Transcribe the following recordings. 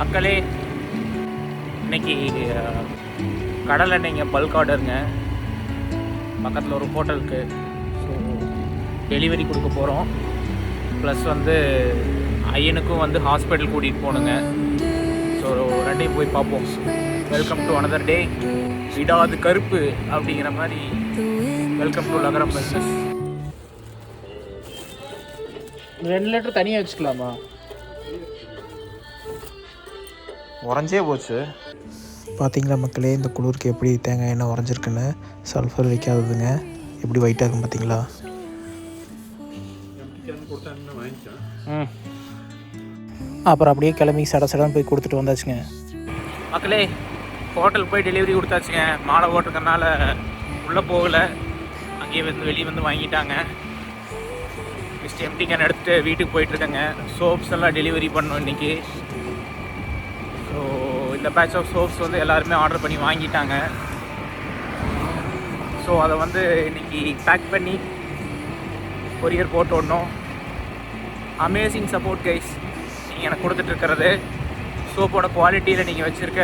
மக்களே, இன்னைக்கு கடல் எண்ணெய்ங்க பல்க் ஆர்டருங்க. பக்கத்தில் ஒரு ஹோட்டலுக்கு. ஸோ டெலிவரி கொடுக்க போகிறோம். ப்ளஸ் வந்து ஐயனுக்கும் வந்து ஹாஸ்பிட்டல் கூட்டிகிட்டு போகணுங்க. ஸோ ரெண்டையும் போய் பார்ப்போம். Welcome to another day. விடாது கருப்பு அப்படிங்கிற மாதிரி வெல்கம் டு நகரம் பிஸ்னஸ். 2 லிட்டர் தனியாக வச்சுக்கலாமா? உறைஞ்சே போச்சு. பார்த்தீங்களா மக்களே, இந்த குளிருக்கு எப்படி தேங்காய் எண்ணெய் உறைஞ்சிருக்குன்னு. சல்ஃபர் வைக்காததுங்க, எப்படி ஒயிட்டாக இருக்கும் பார்த்தீங்களா? அப்புறம் அப்படியே கிளம்பி சடன்னு போய் கொடுத்துட்டு வந்தாச்சுங்க. மக்களே, ஹோட்டல் போய் டெலிவரி கொடுத்தாச்சுங்க. மாலை ஓட்டுறதுனால உள்ளே போகலை, அங்கேயே வந்து வெளியே வந்து வாங்கிட்டாங்க. மிஸ்ட் எம்டி கேன் எடுத்துகிட்டு வீட்டுக்கு போயிட்டுருக்கேங்க. சோப்ஸ் எல்லாம் டெலிவரி பண்ணோம் இன்றைக்கி. ஸோ இந்த பேட்ச் ஆஃப் சோப்ஸ் வந்து எல்லாருமே ஆர்டர் பண்ணி வாங்கிட்டாங்க. ஸோ அதை வந்து இன்றைக்கி பேக் பண்ணி கொரியர் போட்டு விடணும். அமேசிங் சப்போர்ட் கைஸ் நீங்கள் எனக்கு கொடுத்துட்ருக்கிறது. சோப்போட குவாலிட்டியில் நீங்கள் வச்சுருக்க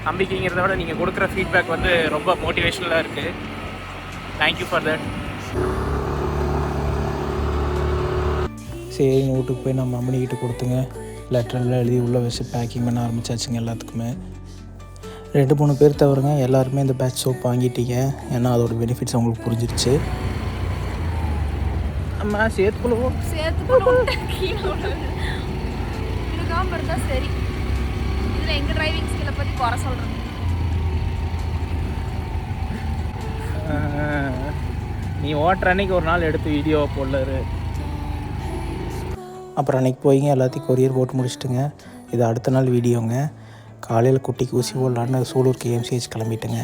நம்பிக்கைங்கிறத விட நீங்கள் கொடுக்குற ஃபீட்பேக் வந்து ரொம்ப மோட்டிவேஷ்னலாக இருக்குது. Thank you for that. சரி, வீட்டுக்கு போய் நம்ம அம்மனிக்கிட்ட கொடுத்துங்க. லெட்டரெல்லாம் எழுதி உள்ளே வச்சு பேக்கிங் பண்ண ஆரம்பிச்சாச்சுங்க. எல்லாத்துக்குமே 2-3 பேர் தவிரங்க எல்லாருமே இந்த பேட்ச் சோப் வாங்கிட்டீங்க. ஏன்னா அதோட பெனிஃபிட்ஸ் அவங்களுக்கு புரிஞ்சிருச்சு. அம்மா சேர்த்துக்குள்ளுவோம் சரி. இதில் எங்கள் டிரைவிங் ஸ்கில்லை பற்றி குறை சொல்கிறேன். நீ ஓட்டுற அன்னைக்கு ஒரு நாள் எடுத்து வீடியோ போடலாரு. அப்புறம் அன்றைக்கி போய்ங்க எல்லாத்தையும் கொரியர் போட்டு முடிச்சுட்டுங்க. இது அடுத்த நாள் வீடியோங்க. காலையில் குட்டிக்கு ஊசி போடலான்னு சூலூர் KMCH கிளம்பிட்டுங்க.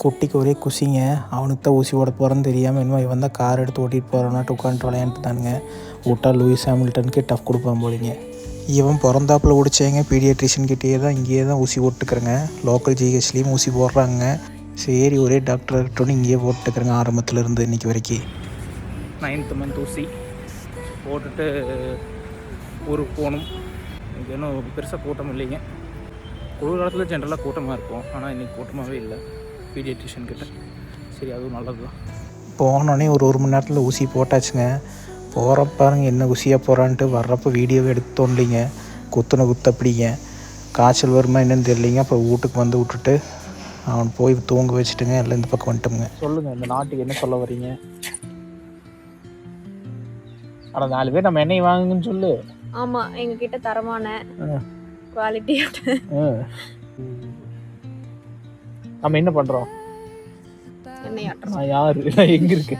குட்டிக்கு ஒரே குசிங்க. அவனுக்கு தான் ஊசி ஓட போகிறேன்னு தெரியாமல் இன்னும் இவன் தான் கார் எடுத்து ஓட்டிகிட்டு போகிறான்ட்டு உட்காந்துட்டு விளையாண்டுட்டு தானுங்க. விட்டா லூயிஸ் ஹாமில்டனுக்கு டஃப் கொடுப்பான் போலிங்க. இவன் பிறந்தாப்பில் ஓடிச்சேங்க. பீடியாட்ரிஷியன் கிட்டேயே தான் இங்கேயே தான் ஊசி போட்டுக்கிறேங்க. லோக்கல் GHலேயும் ஊசி போடுறாங்க. சரி, ஒரே டாக்டர் இருக்கட்டும் இங்கேயே போட்டுக்கிறேங்க. ஆரம்பத்துலேருந்து இன்றைக்கி வரைக்கும் 9th மந்த் ஊசி போட்டுட்டு ஊருக்கு போகணும். இங்கே இன்னும் பெருசாக கூட்டம் இல்லைங்க. குளிர் காலத்தில் ஜென்ரலாக கூட்டமாக இருக்கும். ஆனால் இன்றைக்கி கூட்டமாகவே இல்லை பீடியாட்ரிஷியன் கிட்ட. சரி, அதுவும் நல்லது தான். போனோடனே ஒரு மணி நேரத்தில் ஊசி போட்டாச்சுங்க. போகிறப்ப பாருங்க என்ன ஊசியாக போகிறான்ட்டு. வர்றப்போ வீடியோவே எடுத்து தோண்டலிங்க. குத்துன அப்படிங்க. காய்ச்சல் வருமா என்னன்னு தெரியலிங்க. அப்புறம் வீட்டுக்கு வந்து விட்டுட்டு அவன் போய் தூங்க வச்சுட்டுங்க. எல்லாம் இந்த பக்கம் வந்துட்டோங்க. சொல்லுங்கள், இந்த நாட்டுக்கு என்ன சொல்ல வரீங்க? ஆனால் 4 பேர் நம்ம எண்ணெய் வாங்குங்கன்னு சொல்லு. ஆமாம், எங்ககிட்ட தரமான குவாலிட்டி. நம்ம என்ன பண்ணுறோம்? எண்ணெய் ஆட்டுறோம். நான் யாரு? எங்கே இருக்கு?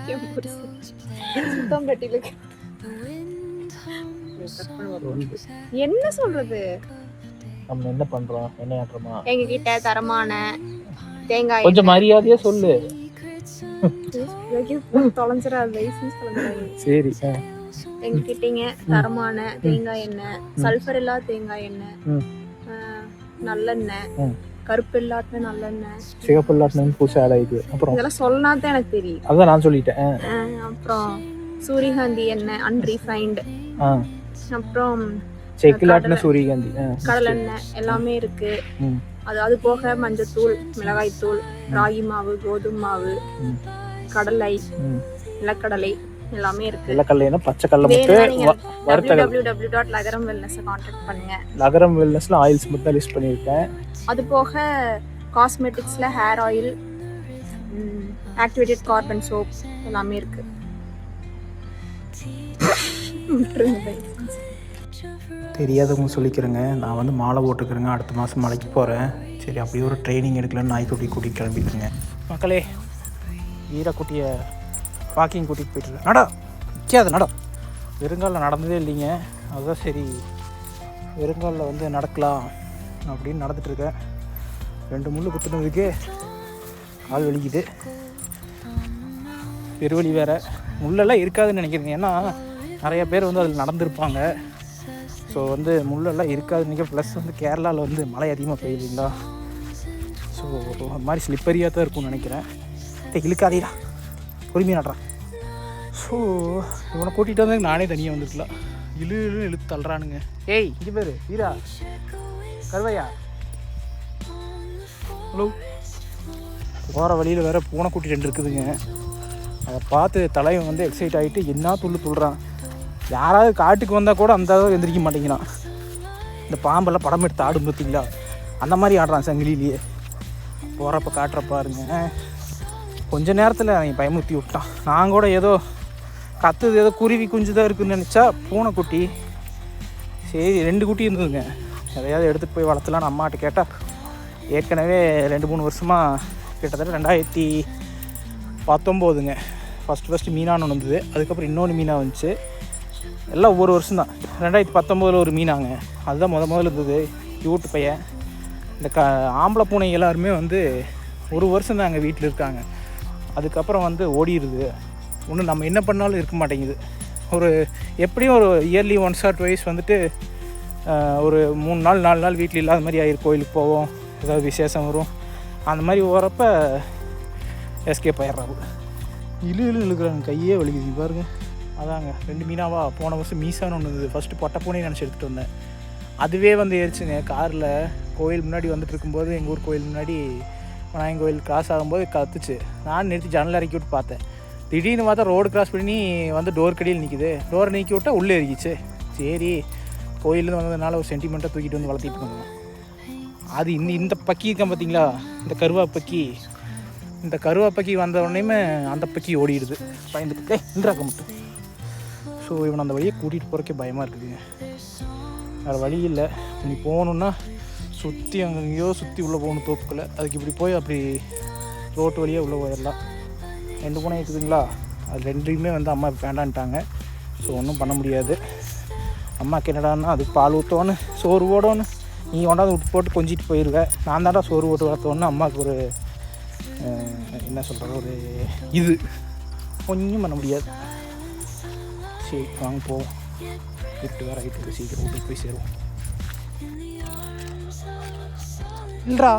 சுத்தம் பெட்டியில் இருக்கு. என்ன சொல்றது? நம்ம என்ன பண்ணுறோம்? எண்ணெய் ஆட்டுறோமா? எங்ககிட்ட தரமான தேங்காய். கொஞ்சம் மரியாதையா சொல்லு. தொலைஞ்சிடாது. சரி. எங்ககிட்டங்க தரமான தேங்காய் எண்ணெய், சல்ஃபர் இல்லாத தேங்காய் எண்ணெய், நல்லெண்ணெய், கருப்பு இல்லாத நல்லெண்ணெய், சிகப்பு இல்லாத புதுசு ஆட் ஆயிடுது. அப்புறம் இதெல்லாம் சொன்னா தான் எனக்கு தெரியும். அதான் நான் சொல்லிட்டேன். அப்புறம் சூரியகாந்தி எண்ணெய் அன்ரீஃபைன்டு, அப்புறம் செக்கிலாட்டின சூரியகாந்தி, கடலெண்ணெய் எல்லாமே இருக்கு. அது போக மஞ்சத்தூள், மிளகாய்த்தூள், ராகி மாவு, கோதுமை மாவு, கடலை, நிலக்கடலை எல்லாமே இருக்கு. நிலக்கடலைனா பச்சை கடலை மட்டும் வறுத்த. www.lagaram-wellness கான்டாக்ட் பண்ணுங்க. லகரம் வெல்னஸ்ல ஆயில்ஸ் மட்டும் தான் லிஸ்ட் பண்ணியிருக்கேன். அது போக காஸ்மெட்டிக்ஸ்ல hair oil, activated carbon soap எல்லாமே இருக்கு. தெரியாதவங்க சொல்லிக்கிறேங்க. நான் வந்து மாலை போட்டுக்கிறேங்க. அடுத்த மாதம் மலைக்கு போகிறேன். சரி, அப்படியே ஒரு ட்ரைனிங் எடுக்கலான்னு நாய்க்குட்டி கூட்டிகிட்டு கிளம்பிட்டுருங்க. மக்களே, வீரக்குட்டியை வாக்கிங் கூட்டிகிட்டு போயிட்டுருக்கேன். நட நிற்காது, நட. வெறுங்காலில் நடந்ததே இல்லைங்க. அதுதான் சரி வெறுங்காலில் வந்து நடக்கலாம் அப்படின்னு நடந்துட்டுருக்கேன். 2 முள் குத்துனதுக்கே கால் வலிக்குது. பெருவழி வேறு. முள்ளெல்லாம் இருக்காதுன்னு நினைக்கிறேங்க. ஏன்னா நிறைய பேர் வந்து அதில் நடந்திருப்பாங்க. ஸோ வந்து முள்ளெல்லாம் இருக்காதுன்னு நினைக்கிறேன். ப்ளஸ் வந்து கேரளாவில் வந்து மழை அதிகமாக பெய்யுதுங்களா. ஸோ அது மாதிரி ஸ்லிப்பரியாக தான் இருக்கும்னு நினைக்கிறேன். இழுக்காதீடா, பொறுமையாக நடுறான். ஸோ இவனை கூட்டிகிட்டு வந்து நானே தனியாக வந்துருக்கலாம். இழுத்து தள்ளுறானுங்க. ஏய் இங்கே பேர் வீரா கருவையா. ஹலோ. போகிற வழியில் வேறு பூனைக்குட்டி 2 இருக்குதுங்க. அதை பார்த்து தலைவன் வந்து எக்ஸைட் ஆகிட்டு என்ன துள்ளுறான். யாராவது காட்டுக்கு வந்தால் கூட அந்த அளவு எந்திரிக்க மாட்டேங்கிறான். இந்த பாம்பெல்லாம் படம் எடுத்து ஆடும் பார்த்தீங்களா, அந்த மாதிரி ஆடுறான் சங்கிலிலேயே. போகிறப்ப காட்டுற பாருங்க. கொஞ்ச நேரத்தில் அவன் பயமுறுத்தி விட்டான். நான் கூட ஏதோ கத்துது, ஏதோ குருவி குஞ்சு தான் இருக்குதுன்னு நினச்சா பூனைக்குட்டி. சரி 2 குட்டி இருந்ததுங்க. எதையாவது எடுத்துகிட்டு போய் வளர்த்தலான்னு அம்மாட்ட கேட்டால் ஏற்கனவே 2-3 வருஷமாக கிட்டத்தட்ட 2019ங்க ஃபஸ்ட்டு மீனான்னு ஒன்று வந்தது. அதுக்கப்புறம் இன்னொன்று மீனாக வந்துச்சு. எல்லாம் ஒவ்வொரு வருஷம் தான். 2019 ஒரு மீனாங்க, அதுதான் முதல்ல இருந்தது. க்யூட்டு பையன். இந்த ஆம்பளை பூனை எல்லாருமே வந்து 1 வருஷம் தான் எங்கள் வீட்டில் இருக்காங்க. அதுக்கப்புறம் வந்து ஓடிடுது. ஒன்றும் நம்ம என்ன பண்ணாலும் இருக்க மாட்டேங்குது. ஒரு எப்படியும் ஒரு இயர்லி 1 or 2 வந்துட்டு ஒரு 3 நாள் 4 நாள் வீட்டில் இல்லாத மாதிரி ஆயிரும். கோயிலுக்கு போவோம், ஏதாவது விசேஷம் வரும், அந்த மாதிரி ஓரப்போ எஸ்கேப் ஆயிடுறாங்க. இழுக்கிறாங்க, கையே வலிக்குது பாருங்க. அதாங்க 2 மீனாவா. போன வருஷம் மீசான்னு ஒன்று இருந்தது. ஃபஸ்ட்டு பொட்டை பூனையை நினச்சி எடுத்துகிட்டு வந்தேன். அதுவே வந்து ஏறிச்சுங்க. காரில் கோயில் முன்னாடி வந்துட்டு இருக்கும்போது, எங்கள் ஊர் கோயில் முன்னாடி விநாயகன் கோயில் கிராஸ் ஆகும்போது கத்துச்சு. நான் நிறுத்தி ஜன்னல் இறக்கி விட்டு பார்த்தேன். திடீர்னு பார்த்தா ரோடு கிராஸ் பண்ணி வந்து டோர் கடியில் நிற்கிது. டோரை நீக்கி விட்டால் உள்ளே இறக்கிச்சு. சரி கோயிலேருந்து வந்ததுனால ஒரு சென்டிமெண்ட்டாக தூக்கிட்டு வந்து வளர்த்திட்டு இருந்தோம். அது இந்த பக்கி இருக்கான் பார்த்தீங்களா, இந்த கருவாப்பக்கி. இந்த கருவாப்பக்கி வந்த உடனேயுமே அந்த பக்கி ஓடிடுது பயந்துட்டு. இன்றாக்க மட்டும். ஸோ இவனை அந்த வழியை கூட்டிகிட்டு போகிறக்கே பயமாக இருக்குதுங்க. வேறு வழி இல்லை. நீ போகணுன்னா சுற்றி அங்கங்கேயோ சுற்றி உள்ளே போகணும் தோப்புக்குள்ளே. அதுக்கு இப்படி போய் அப்படி ரோட்டு வழியாக உள்ளே போயிடலாம். 2 பூனை இருக்குதுங்களா, அது 2மே வந்து அம்மா வேண்டான்ட்டாங்க. ஸோ ஒன்றும் பண்ண முடியாது. அம்மாவுக்கு என்னடான்னா அதுக்கு பால் ஊற்றோன்னு சோறு ஓடோன்னு நீ கொண்டாந்து விட்டு போட்டு கொஞ்சிட்டு போயிடுவேன். நான் தான்டா சோறு ஓட்டு வளர்த்தோன்னு அம்மாவுக்கு ஒரு என்ன சொல்கிறது, ஒரு இது கொஞ்சம் பண்ண முடியாது. சரி வாங்க போவோம். வீட்டு வேறு ஆகிட்டு சீக்கிரம் வீட்டுக்கு போய் சேருவோம். இல்லைடா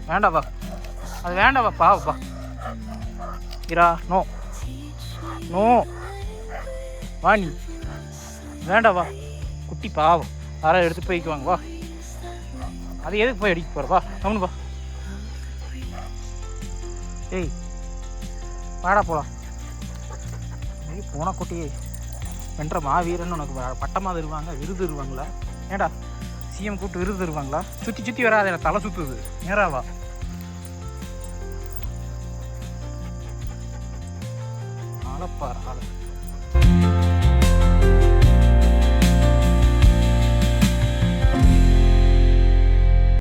வேண்டாவா, அது வேண்டாவா, பாவப்பா இரா. நோ நோ வாணி வேண்டாவா, குட்டி பாவம். யாராவது எடுத்து போய்க்குவாங்க வா. அது எதுக்கு போய் அடிக்க போகிறவா, கவனுப்பா. ஏய் வாடா போகலாம். ஏய் போனா குட்டி வென்ற மாவீரன்னு உனக்கு பட்டமாக தருவாங்க, விருது தருவாங்களா? ஏண்டா சிஎம் கூப்பிட்டு விருது தருவாங்களா? சுற்றி சுற்றி வராது, எனக்கு தலை சுற்றுது. நேராவா ஆளப்பார் ஆளு.